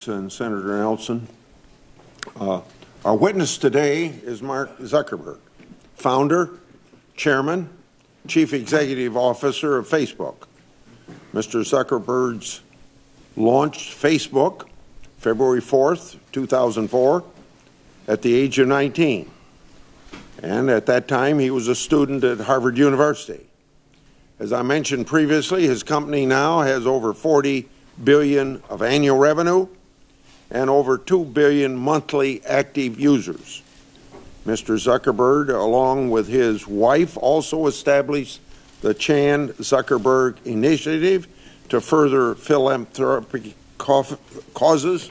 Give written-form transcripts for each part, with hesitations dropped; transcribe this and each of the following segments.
And Senator Nelson. Our witness today is Mark Zuckerberg, founder, chairman, chief executive officer of Facebook. Mr. Zuckerberg launched Facebook February 4th, 2004, at the age of 19. And at that time, he was a student at Harvard University. As I mentioned previously, his company now has over $40 billion of annual revenue and over 2 billion monthly active users. Mr. Zuckerberg, along with his wife, also established the Chan Zuckerberg Initiative to further philanthropic causes.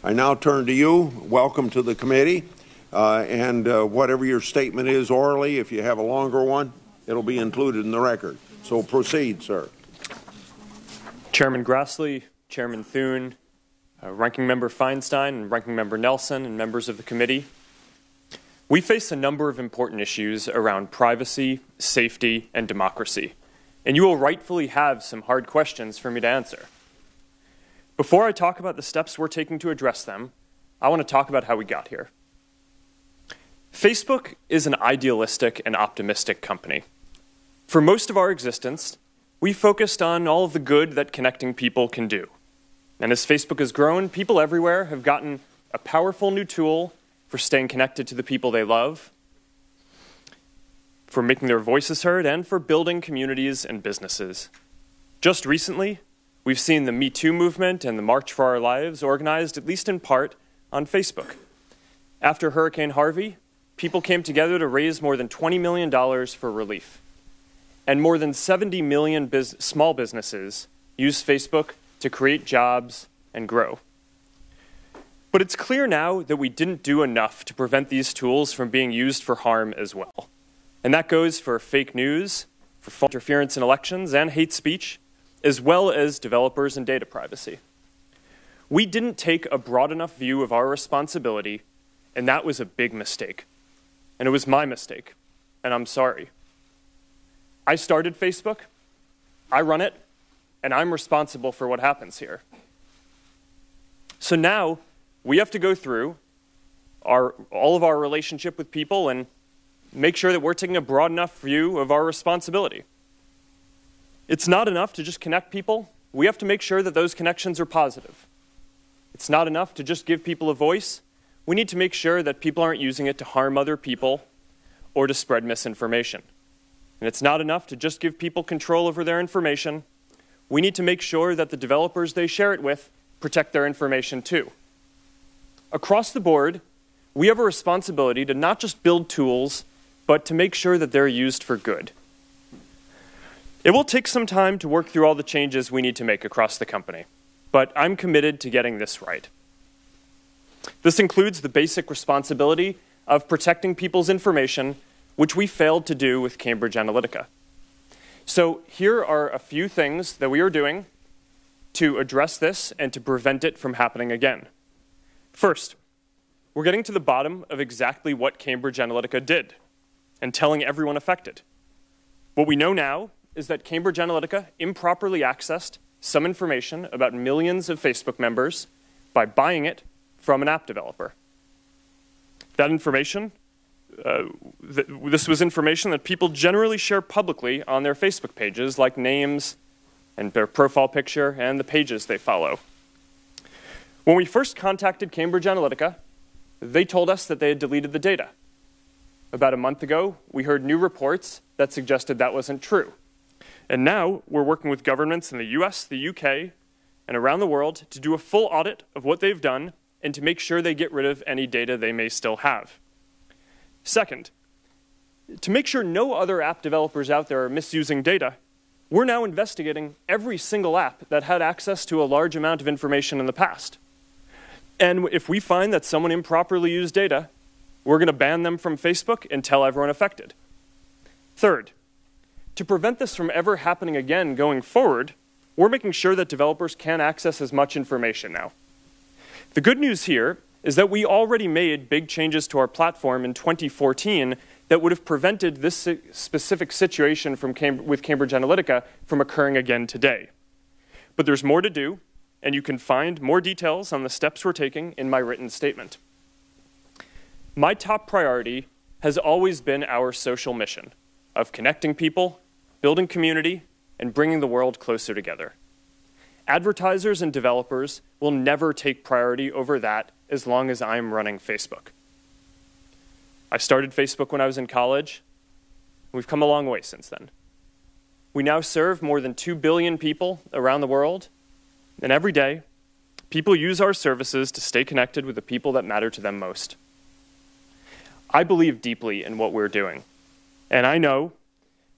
I now turn to you. Welcome to the committee. Whatever your statement is orally, if you have a longer one, it'll be included in the record. So proceed, sir. Chairman Grassley, Chairman Thune, Ranking Member Feinstein, and Ranking Member Nelson, and members of the committee. We face a number of important issues around privacy, safety, and democracy, and you will rightfully have some hard questions for me to answer. Before I talk about the steps we're taking to address them, I want to talk about how we got here. Facebook is an idealistic and optimistic company. For most of our existence, we focused on all of the good that connecting people can do. And as Facebook has grown, people everywhere have gotten a powerful new tool for staying connected to the people they love, for making their voices heard, and for building communities and businesses. Just recently, we've seen the Me Too movement and the March for Our Lives organized, at least in part, on Facebook. After Hurricane Harvey, people came together to raise more than $20 million for relief. And more than 70 million small businesses use Facebook to create jobs and grow. But it's clear now that we didn't do enough to prevent these tools from being used for harm as well. And that goes for fake news, for false interference in elections, and hate speech, as well as developers and data privacy. We didn't take a broad enough view of our responsibility, and that was a big mistake. And it was my mistake, and I'm sorry. I started Facebook, I run it, and I'm responsible for what happens here. So now, we have to go through all of our relationship with people and make sure that we're taking a broad enough view of our responsibility. It's not enough to just connect people. We have to make sure that those connections are positive. It's not enough to just give people a voice. We need to make sure that people aren't using it to harm other people or to spread misinformation. And it's not enough to just give people control over their information. We need to make sure that the developers they share it with protect their information too. Across the board, we have a responsibility to not just build tools, but to make sure that they're used for good. It will take some time to work through all the changes we need to make across the company, but I'm committed to getting this right. This includes the basic responsibility of protecting people's information, which we failed to do with Cambridge Analytica. So here are a few things that we are doing to address this and to prevent it from happening again. First, we're getting to the bottom of exactly what Cambridge Analytica did and telling everyone affected. What we know now is that Cambridge Analytica improperly accessed some information about millions of Facebook members by buying it from an app developer. That information this was information that people generally share publicly on their Facebook pages, like names and their profile picture and the pages they follow. When we first contacted Cambridge Analytica, they told us that they had deleted the data. About a month ago, we heard new reports that suggested that wasn't true. And now we're working with governments in the US, the UK, and around the world to do a full audit of what they've done and to make sure they get rid of any data they may still have. Second, to make sure no other app developers out there are misusing data, we're now investigating every single app that had access to a large amount of information in the past. And if we find that someone improperly used data, we're going to ban them from Facebook and tell everyone affected. Third, to prevent this from ever happening again going forward, we're making sure that developers can access as much information now. The good news here is that we already made big changes to our platform in 2014 that would have prevented this specific situation with Cambridge Analytica from occurring again today. But there's more to do, and you can find more details on the steps we're taking in my written statement. My top priority has always been our social mission of connecting people, building community, and bringing the world closer together. Advertisers and developers will never take priority over that as long as I'm running Facebook. I started Facebook when I was in college. We've come a long way since then. We now serve more than 2 billion people around the world, and every day, people use our services to stay connected with the people that matter to them most. I believe deeply in what we're doing, and I know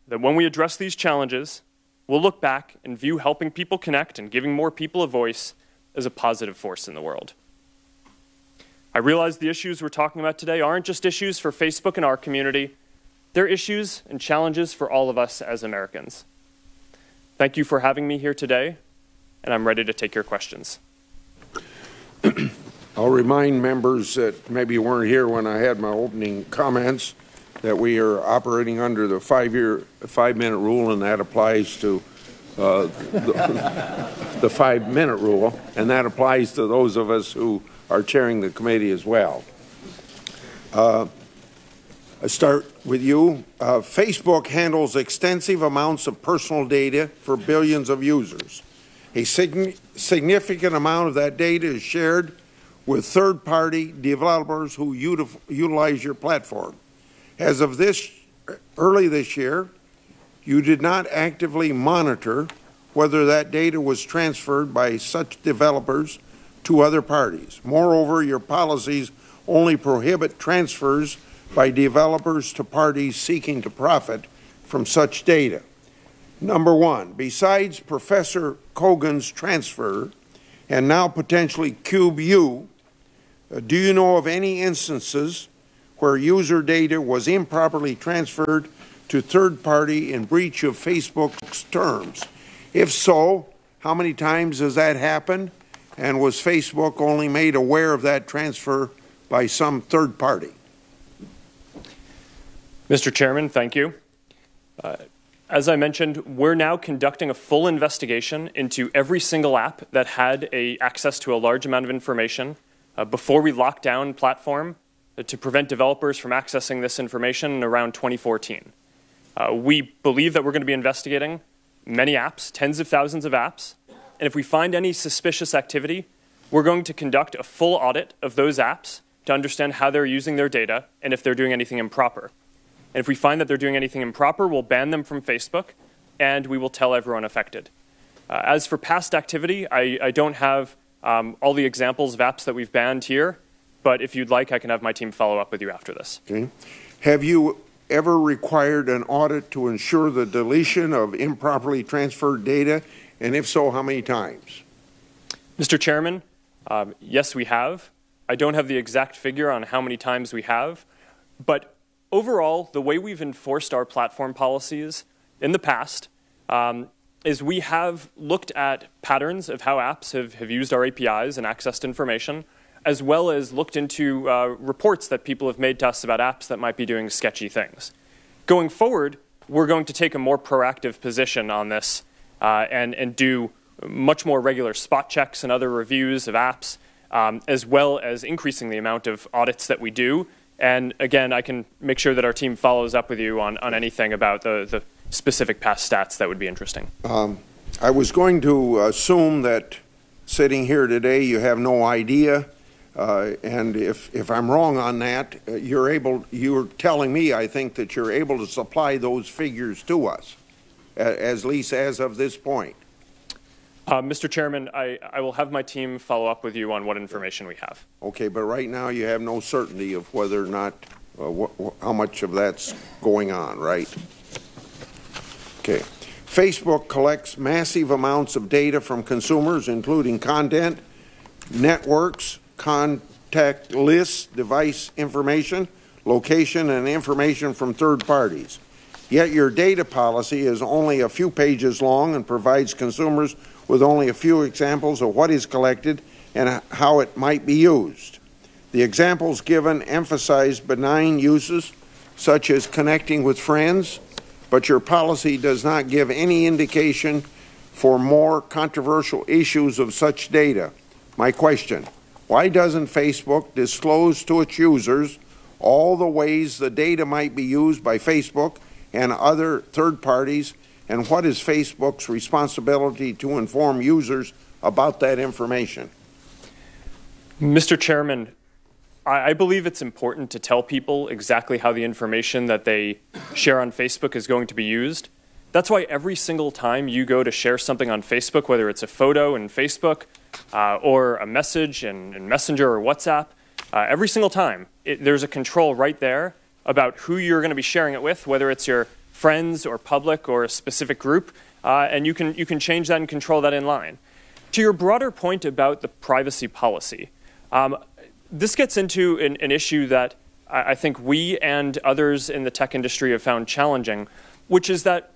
that when we address these challenges, we'll look back and view helping people connect and giving more people a voice as a positive force in the world. I realize the issues we're talking about today aren't just issues for Facebook and our community. They're issues and challenges for all of us as Americans. Thank you for having me here today, and I'm ready to take your questions. I'll remind members that maybe weren't here when I had my opening comments that we are operating under the 5-minute rule, and that applies to the 5-minute rule, and that applies to those of us who are chairing the committee as well. I start with you. Facebook handles extensive amounts of personal data for billions of users. A significant amount of that data is shared with third-party developers who utilize your platform. As of early this year, you did not actively monitor whether that data was transferred by such developers to other parties. Moreover, your policies only prohibit transfers by developers to parties seeking to profit from such data. Number one, besides Professor Kogan's transfer and now potentially CubeU, do you know of any instances where user data was improperly transferred to third party in breach of Facebook's terms? If so, how many times has that happened? And was Facebook only made aware of that transfer by some third party? Mr. Chairman, thank you. As I mentioned, we're now conducting a full investigation into every single app that had access to a large amount of information before we locked down platform to prevent developers from accessing this information in around 2014. We believe that we're going to be investigating many apps, tens of thousands of apps, and if we find any suspicious activity, we're going to conduct a full audit of those apps to understand how they're using their data and if they're doing anything improper. And if we find that they're doing anything improper, we'll ban them from Facebook, and we will tell everyone affected. As for past activity, I don't have all the examples of apps that we've banned here, but if you'd like, I can have my team follow up with you after this. Okay. Have you ever required an audit to ensure the deletion of improperly transferred data, and if so, how many times? Mr. Chairman, yes, we have. I don't have the exact figure on how many times we have, but overall, the way we've enforced our platform policies in the past is we have looked at patterns of how apps have used our APIs and accessed information, as well as looked into reports that people have made to us about apps that might be doing sketchy things. Going forward, we're going to take a more proactive position on this and do much more regular spot checks and other reviews of apps, as well as increasing the amount of audits that we do. And again, I can make sure that our team follows up with you on anything about the specific past stats that would be interesting. I was going to assume that sitting here today, you have no idea. And if I'm wrong on that, you're telling me, I think, that you're able to supply those figures to us, at least as of this point. Mr. Chairman, I will have my team follow up with you on what information we have. Okay, but right now you have no certainty of whether or not, how much of that's going on, right? Okay. Facebook collects massive amounts of data from consumers, including content, networks, contact lists, device information, location, and information from third parties. Yet your data policy is only a few pages long and provides consumers with only a few examples of what is collected and how it might be used. The examples given emphasize benign uses, such as connecting with friends, but your policy does not give any indication for more controversial issues of such data. My question, why doesn't Facebook disclose to its users all the ways the data might be used by Facebook and other third parties, and what is Facebook's responsibility to inform users about that information? Mr. Chairman, I believe it's important to tell people exactly how the information that they share on Facebook is going to be used. That's why every single time you go to share something on Facebook, whether it's a photo in Facebook or a message in Messenger or WhatsApp, every single time there's a control right there about who you're going to be sharing it with, whether it's your friends or public or a specific group, and you can change that and control that in line. To your broader point about the privacy policy, this gets into an issue that I think we and others in the tech industry have found challenging, which is that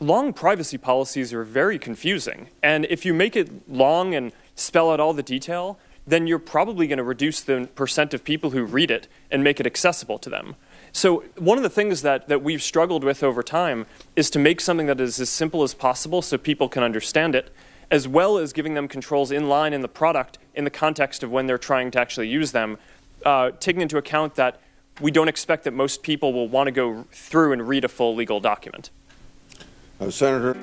long privacy policies are very confusing. And if you make it long and spell out all the detail, then you're probably going to reduce the percent of people who read it and make it accessible to them. So one of the things that we've struggled with over time is to make something that is as simple as possible so people can understand it, as well as giving them controls in line in the product in the context of when they're trying to actually use them, taking into account that we don't expect that most people will want to go through and read a full legal document. Senator.